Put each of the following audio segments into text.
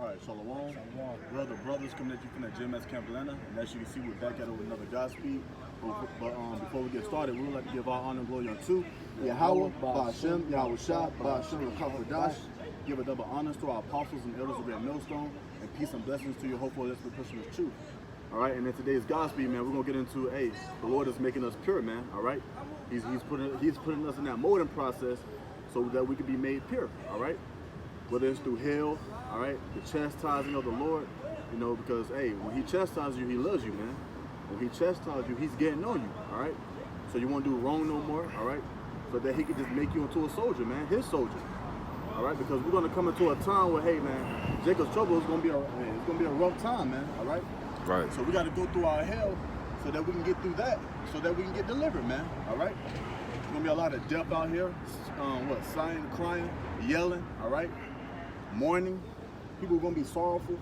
All right, Shalom. Brother, brothers coming at you from the GMS Camp Atlanta. And as you can see, we're back at it with another Godspeed. But before we get started, we would like to give our honor and glory unto Yahweh, Ba'ashem, Yahweh Shah, Ba'ashem, and Kakwadash. Give a double honors to our apostles and elders of Great Millstone, and peace and blessings to your hopeful expression of truth. All right, and in today's Godspeed, man, we're gonna get into, the Lord is making us pure, man. All right, He's putting us in that molding process so that we can be made pure. All right, whether it's through hell, all right, the chastising of the Lord, you know, because when He chastises you, He loves you, man. When He chastises you, He's getting on you. All right, so you won't do wrong no more. All right, so that He can just make you into a soldier, man, His soldier. All right, because we're gonna come into a time where, hey, man, Jacob's trouble is gonna be a rough time, man. All right. Right. So we got to go through our hell so that we can get through that, so that we can get delivered, man. All right. There's gonna be a lot of death out here. Sighing, crying, yelling. All right. Mourning. People are gonna be sorrowful.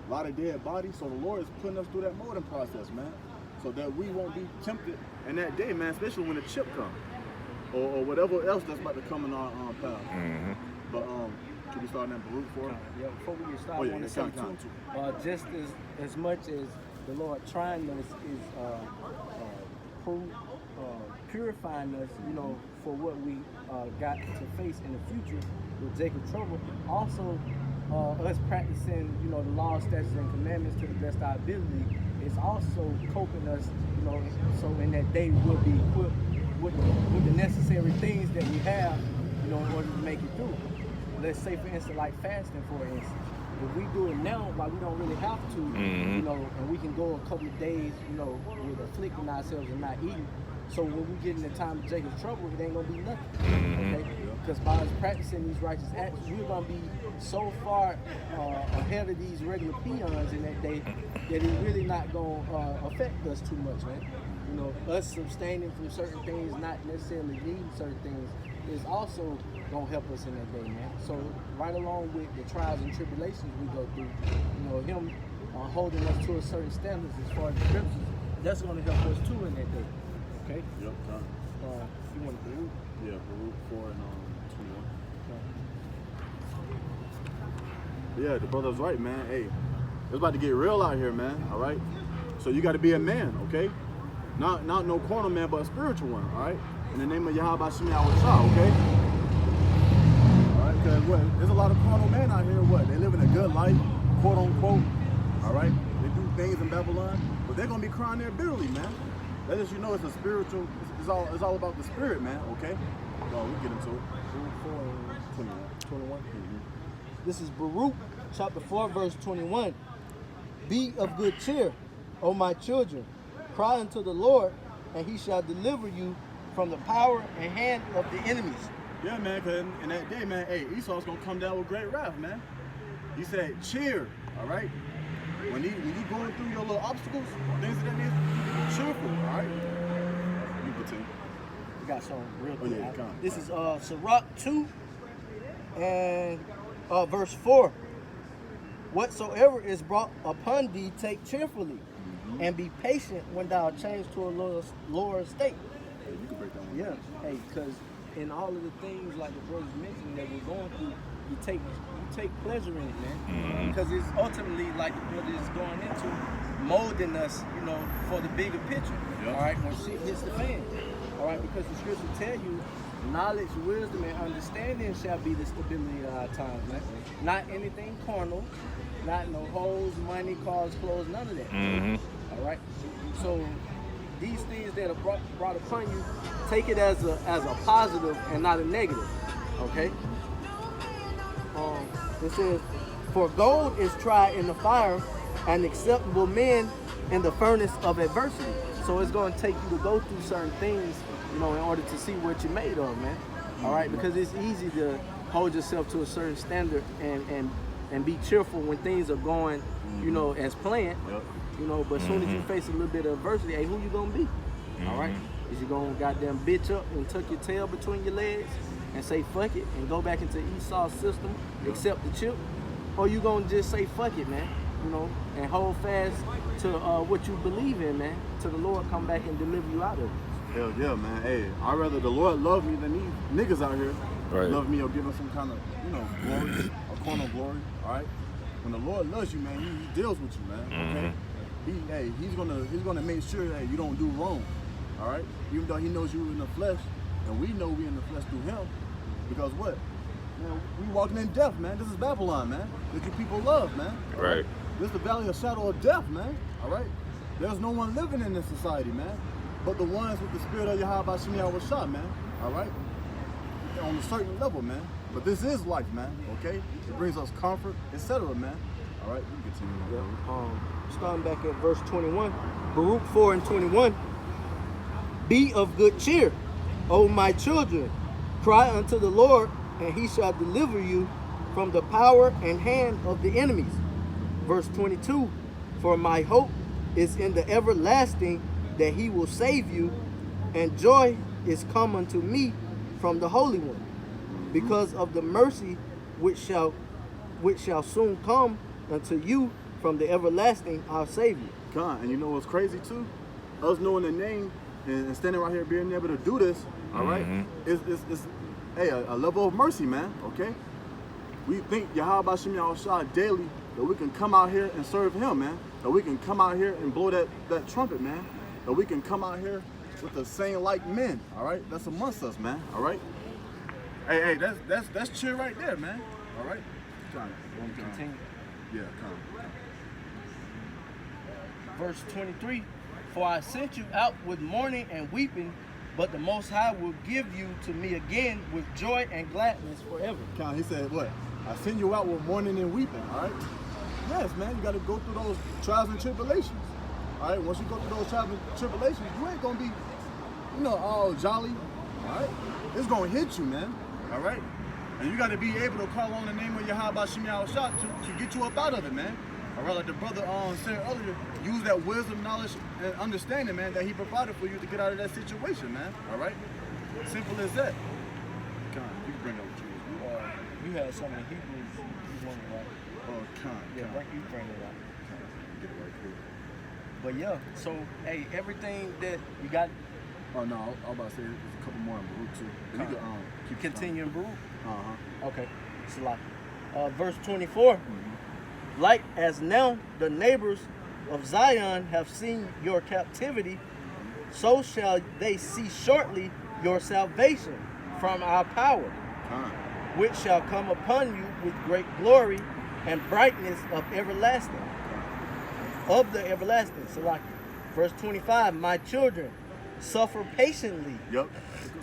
A lot of dead bodies. So the Lord is putting us through that molding process, man, so that we won't be tempted in that day, man. Especially when the chip comes, or whatever else that's about to come in our path. Mm-hmm. But can we start that Baruch for? Yeah, before we get started, I want to say too, just as much as the Lord trying us is purifying us, you know, for what we got to face in the future with Jacob's trouble. Also, us practicing, you know, the law, statutes, and commandments to the best of our ability is also coping us, you know, so in that day we'll be equipped with the necessary things that we have, you know, in order to make it through. Let's say, for instance, like fasting, for instance. If we do it now, like we don't really have to, you know, and we can go a couple of days, you know, with afflicting ourselves and not eating. So when we get in the time of Jacob's trouble, it ain't gonna be nothing, okay? Because by us practicing these righteous acts, we're gonna be so far ahead of these regular peons in that day that it's really not gonna affect us too much, man. You know, us abstaining from certain things, not necessarily needing certain things, is also gonna help us in that day, man. So right along with the trials and tribulations we go through, you know, Him holding us to a certain standards as far as the scriptures, that's gonna help us too in that day. Okay? Yep, time. You want to Baruch? Yeah, Baruch 4 and 21. Yeah, the brother's right, man. Hey, it's about to get real out here, man. All right? So you got to be a man, okay? Not no corner man, but a spiritual one, all right? In the name of Yahweh Ba'ashem, Yahweh Shah, okay? All right, because there's a lot of carnal men out here, they living a good life, quote unquote, all right? They do things in Babylon, but they're going to be crying there bitterly, man. That is, you know, it's a spiritual, it's all about the spirit, man, okay? So we'll get into it. Baruch 4, 21. This is Baruch chapter 4, verse 21. Be of good cheer, O my children. Cry unto the Lord, and He shall deliver you from the power and hand of the enemies. Yeah, man, because in that day, man, Esau's going to come down with great wrath, man. He said, cheer, all right? When you going through your little obstacles, things of that nature, be cheerful, all right? You continue. We got something real Oh, good. yeah, come on. This is Sirach 2 and verse 4. Whatsoever is brought upon thee, take cheerfully, and be patient when thou art changed to a lower state. Hey, you can break that one. Yeah, hey, because in all of the things like the brothers mentioned that we're going through, you take pleasure in it, man. Because it's ultimately, like the brother is going into, molding us, you know, for the bigger picture. Yep. All right, when shit hits the fan. All right, because the scripture tell you, knowledge, wisdom, and understanding shall be the stability of our times, man. Not anything carnal, not no hoes, money, cars, clothes, none of that. All right, so these things that are brought upon you, take it as a positive and not a negative. Okay. It says, for gold is tried in the fire, and acceptable men in the furnace of adversity. So it's going to take you to go through certain things, you know, in order to see what you're made of, man. All right, because it's easy to hold yourself to a certain standard and be cheerful when things are going, you know, as planned. You know, but as soon as you face a little bit of adversity, hey, who you gonna be? All right, is you gonna goddamn bitch up and tuck your tail between your legs and say fuck it and go back into Esau's system, accept the chip, or you gonna just say fuck it, man? You know, and hold fast to what you believe in, man, till the Lord come back and deliver you out of it. Hell yeah, man. Hey, I'd rather the Lord love me than these niggas out here love me or give us some kind of, you know, glory, or carnal glory, all right? when the Lord loves you, man, he deals with you, man. Okay, he's gonna make sure that you don't do wrong. All right, even though he knows you in the flesh, and we know we in the flesh through him, because what? Man, we walking in death, man. This is Babylon, man. That you people love, man. Right. This is the valley of shadow of death, man. All right. There's no one living in this society, man, but the ones with the spirit of Yahweh Shem Yahweh, man. All right. On a certain level, man. But this is life, man. Okay. It brings us comfort, etc., man. All right. We can continue. Starting back at verse 21, Baruch 4 and 21. Be of good cheer, O my children. Cry unto the Lord, and he shall deliver you from the power and hand of the enemies. Verse 22, for my hope is in the everlasting, that he will save you, and joy is come unto me from the Holy One, because of the mercy which shall soon come unto you from the everlasting, our Savior. God, and you know what's crazy too? Us knowing the name and standing right here being able to do this, all right, it's a level of mercy, man, okay? We think Yahweh Shem Yahweh daily that we can come out here and serve him, man. That we can come out here and blow that trumpet, man. That we can come out here with the same like men, all right? That's amongst us, man, all right? Hey, that's cheer right there, man, all right? Continue. Yeah, come. Verse 23, for I sent you out with mourning and weeping, but the Most High will give you to me again with joy and gladness forever. He said, what? I send you out with mourning and weeping, all right? Yes, man, you got to go through those trials and tribulations, all right? Once you go through those trials and tribulations, you ain't going to be, all jolly, all right? It's going to hit you, man, all right? And you got to be able to call on the name of Yahweh Shem Yahweh to get you up out of it, man. All right, like the brother said earlier, use that wisdom, knowledge, and understanding, man, that he provided for you to get out of that situation, man. All right? Simple as that. Con, you can bring that with you. You had something in Hebrews you wanted, right? Oh, Con. Yeah, you bring it out. Get it right here. But yeah, so, hey, everything that you got. Oh, no, I was about to say there's a couple more in Baruch, too. You can keep continue in Baruch? Uh-huh. Okay, Salaki. Verse 24. Like as now the neighbors of Zion have seen your captivity, so shall they see shortly your salvation from our power, which shall come upon you with great glory and brightness of everlasting. Of the everlasting, Salaki. Verse 25, my children, suffer patiently. Yep,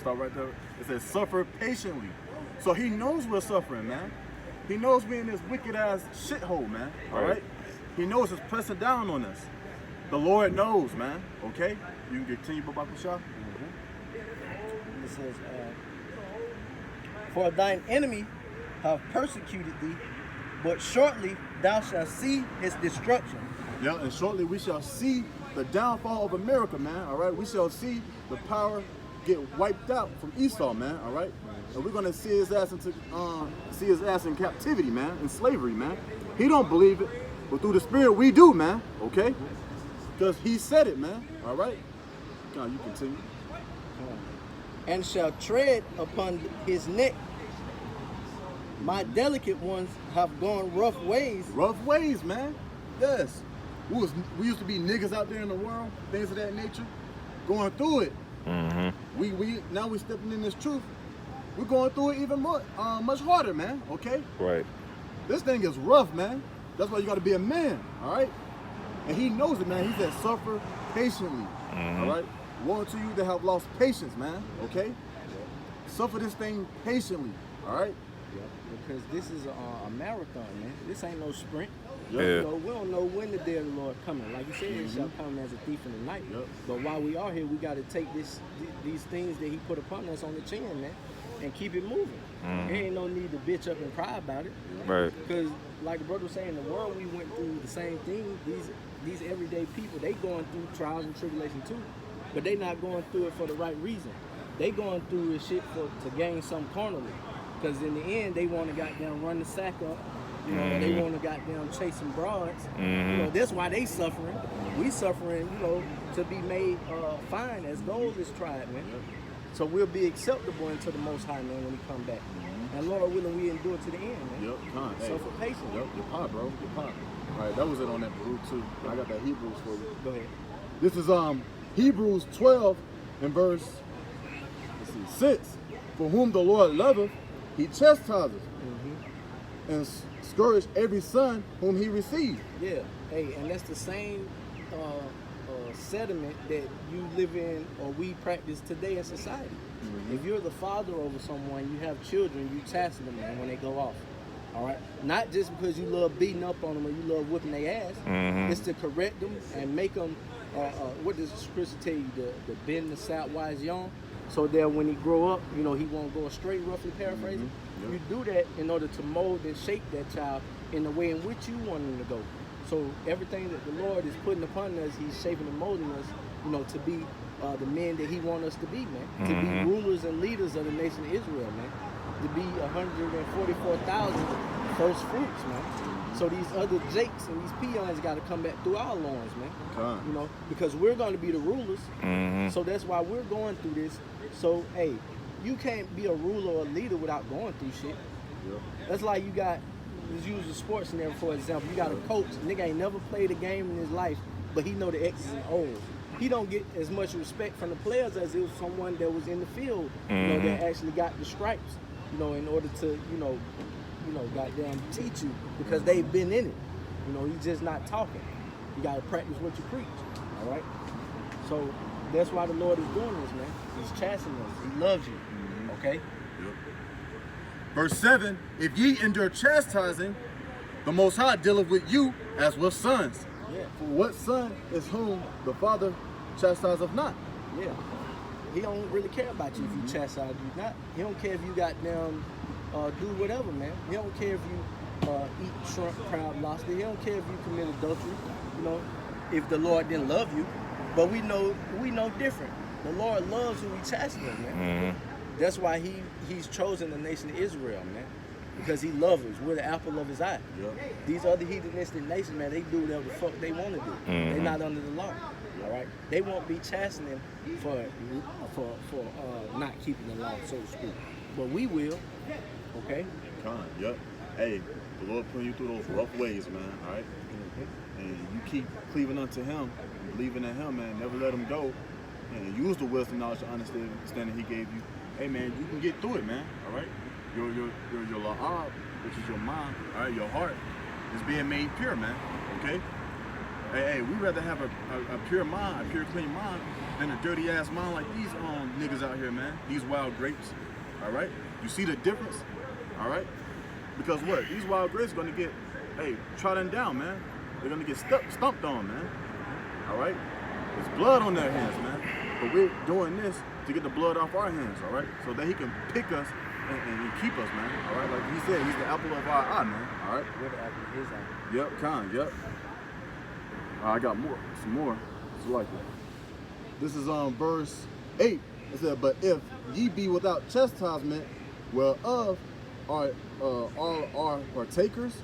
stop right there. It says suffer patiently. So he knows we're suffering, man. He knows we're in this wicked ass shithole, man. All right? He knows it's pressing down on us. The Lord knows, man. Okay? You can continue, Baba Kusha. It says, for thine enemy have persecuted thee, but shortly thou shalt see his destruction. Yeah, and shortly we shall see the downfall of America, man. All right? We shall see the power get wiped out from Esau, man. All right? And we're gonna see his ass in captivity, man, in slavery, man. He don't believe it, but through the Spirit we do, man. Okay? Because he said it, man. All right? Now you continue. And shall tread upon his neck. My delicate ones have gone rough ways. Rough ways, man. Yes. We used to be niggas out there in the world, things of that nature, going through it. We now we stepping in this truth. We're going through it even more, much harder, man. Okay. Right. This thing is rough, man. That's why you got to be a man. All right. And he knows it, man. He said, "Suffer patiently." All right. Woe to you that have lost patience, man. Okay. Suffer this thing patiently. All right. Because this is a marathon, man. This ain't no sprint. Yeah. You know, we don't know when the day of the Lord coming. Like you said, it shall come as a thief in the night. But while we are here, we got to take these things that he put upon us on the chin, man, and keep it moving. There ain't no need to bitch up and cry about it. Right. Because like the brother was saying, the world we went through the same thing. These everyday people, they going through trials and tribulation too, but they not going through it for the right reason. They going through this shit to gain some carnally. Because in the end, they want to goddamn run the sack up. You know, they want to goddamn chase some broads. You know, that's why they suffering. We suffering, you know, to be made fine as gold is tried, man. So we'll be acceptable into the Most High, man, when we come back. And Lord willing, we endure to the end, man. Yep, con. Hey. Suffer patience. Yep, your pot, bro. Your pot. All right, that was it on that Baruch too. I got that Hebrews for you. Go ahead. This is Hebrews 12 and verse 6. For whom the Lord loveth, he chastises, and scourge every son whom he receives. Yeah. Hey, and that's the same sediment that you live in or we practice today in society. If you're the father over someone, you have children, you chasten them, man, when they go off. All right? Not just because you love beating up on them or you love whipping their ass. It's to correct them and make them, what does Scripture tell you, to bend the sap while he's young, so that when he grow up, you know, he won't go astray, roughly paraphrasing. Yep. You do that in order to mold and shape that child in the way in which you want him to go. So everything that the Lord is putting upon us, he's shaping and molding us, you know, to be the men that he wants us to be, man. To be rulers and leaders of the nation of Israel, man. To be 144,000 first fruits, man. So these other jakes and these peons got to come back through our loins, man. You know, because we're going to be the rulers. So that's why we're going through this. So, hey, you can't be a ruler or a leader without going through shit. That's like you got, let's use a sports scenario for example. You got a coach, nigga ain't never played a game in his life, but he know the X's and O's. He don't get as much respect from the players as if someone that was in the field, you know, that actually got the stripes, you know, in order to, you know, goddamn teach you because they've been in it. You know, he's just not talking. You got to practice what you preach. All right. So that's why the Lord is doing this, man. He's chastening us. He loves you. Okay. Verse 7, if ye endure chastising, the Most High dealeth with you as with sons. Yeah. For what son is whom the Father chastiseth not? Yeah. He don't really care about you if you chastise you not. He don't care if you got them do whatever, man. He don't care if you eat shrimp, crab, lobster. He don't care if you commit adultery. You know, if the Lord didn't love you. But we know different. The Lord loves who he chastens, man. That's why he's chosen the nation of Israel, man. Because he loves us. We're the apple of his eye. These other heathenistic nations, man, they do whatever the fuck they want to do. They're not under the law. All right? They won't be chastening for not keeping the law, so to speak. But we will. Okay? Yep. Hey, the Lord putting you through those rough ways, man. All right? And you keep cleaving unto him, believing in him, man. Never let him go. And use the wisdom, knowledge, and understanding he gave you. Hey, man, you can get through it, man. All right? Your la'ab, which is your mind, all right, your heart, is being made pure, man. Okay? Hey, we rather have a pure mind, a pure, clean mind, than a dirty ass mind like these niggas out here, man. These wild grapes. All right? You see the difference? All right? Because what? These wild grapes are gonna get, trodden down, man. They're gonna get stumped on, man. All right? There's blood on their hands, man. But we're doing this to get the blood off our hands, all right? So that he can pick us and keep us, man. All right? Like he said, he's the apple of our eye, man. All right? We're the apple of his eye. Yep, yep. I got some more. It's like it. This is verse 8. It said, but if ye be without chastisement, whereof are partakers,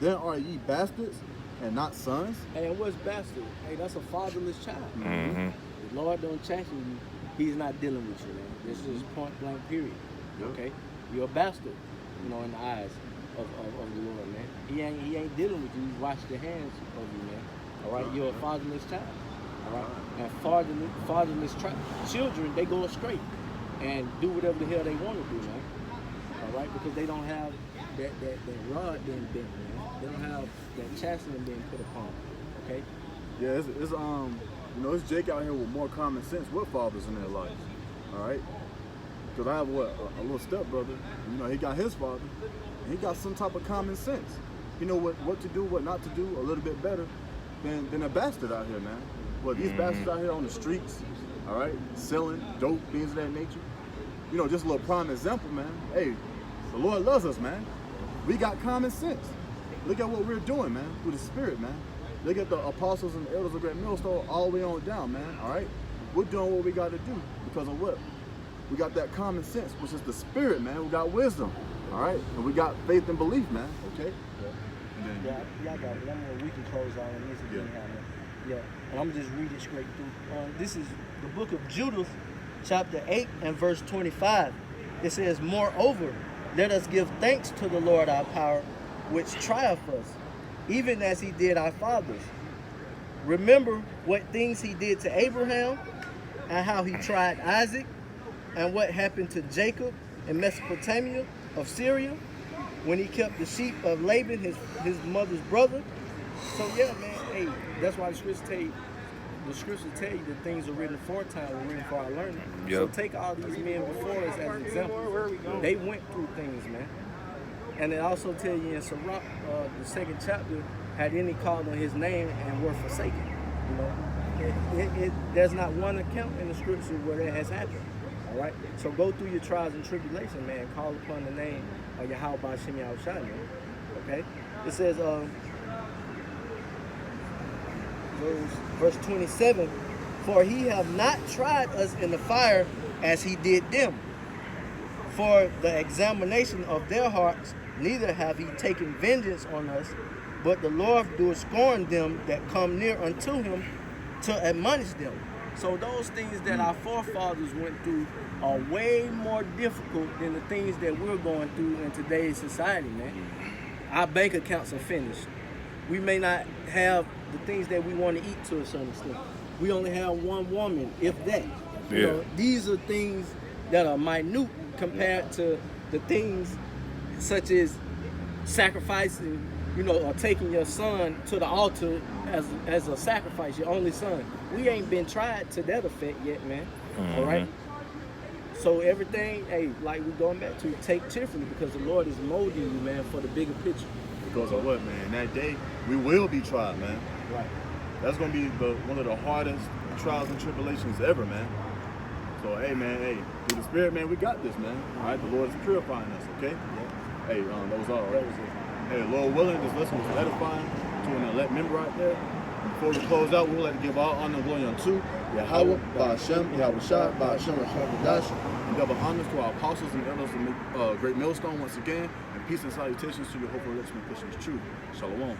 then are ye bastards and not sons. Hey, and what's bastard? Hey, that's a fatherless child. The Lord don't chasten you. He's not dealing with you, man. This is point blank, period. Okay? You're a bastard, you know, in the eyes of the Lord, man. He ain't dealing with you. He's washed the hands of you, man. All right? You're a fatherless child. All right? And fatherless children, they go astray and do whatever the hell they want to do, man. All right? Because they don't have that rod being bent, man. They don't have that chastening being put upon them. Okay? Yeah, it's you know, it's Jake out here with more common sense with fathers in their lives. All right? Because I have a little stepbrother. You know, he got his father, and he got some type of common sense. You know what to do, what not to do, a little bit better than a bastard out here, man. Well, these bastards out here on the streets, all right, selling dope, things of that nature. You know, just a little prime example, man. Hey, the Lord loves us, man. We got common sense. Look at what we're doing, man, through the Spirit, man. Look at the apostles and the elders of Great Millstone all the way on down, man, all right? We're doing what we got to do because of what? We got that common sense, which is the Spirit, man. We got wisdom, all right? And we got faith and belief, man, okay? Yeah, I got it. We can close out on this again. Yeah, and I'm just read it straight through. This is the book of Judith, chapter 8 and verse 25. It says, moreover, let us give thanks to the Lord our power, which triumphed us, even as he did our fathers. Remember what things he did to Abraham, and how he tried Isaac, and what happened to Jacob in Mesopotamia of Syria, when he kept the sheep of Laban, his mother's brother. So yeah, man, hey, that's why the scriptures tell you that things are written aforetime were written for our learning. Yep. So take all these men before us as examples. They went through things, man. And it also tell you in Sirach, the 2nd chapter, had any called on his name and were forsaken. You know, there's not one account in the scripture where that has happened. All right. So go through your trials and tribulation, man. Call upon the name of Yahweh Ba'Shem Yahushua, man. Okay. It says, verse 27, for he have not tried us in the fire as he did them. For the examination of their hearts, neither have he taken vengeance on us, but the Lord doeth scorn them that come near unto him to admonish them. So those things that our forefathers went through are way more difficult than the things that we're going through in today's society, man. Our bank accounts are finished. We may not have the things that we want to eat to a certain extent. We only have one woman, if that. You know, these are things that are minute compared to the things such as sacrificing, you know, or taking your son to the altar as a sacrifice, your only son. We ain't been tried to that effect yet, man. All right? So everything, hey, like we're going back to, take cheerfully, because the Lord is molding you, man, for the bigger picture. Because of what, man? That day, we will be tried, man. Right. That's going to be one of the hardest trials and tribulations ever, man. So, hey, man, hey, through the Spirit, man, we got this, man. All right, the Lord is purifying us, okay? Yeah. Hey, that was all, right? Hey, Lord willing, this lesson was edifying to an elect member out there. Before we close out, we would like to give all honor and glory unto Yahweh, Ba'Shem, Yahweh Shah, Ba'Shem, Shah, and double honors to our apostles and elders of Great Millstone once again, and peace and salutations to your hopeful election Christians true. Shalom.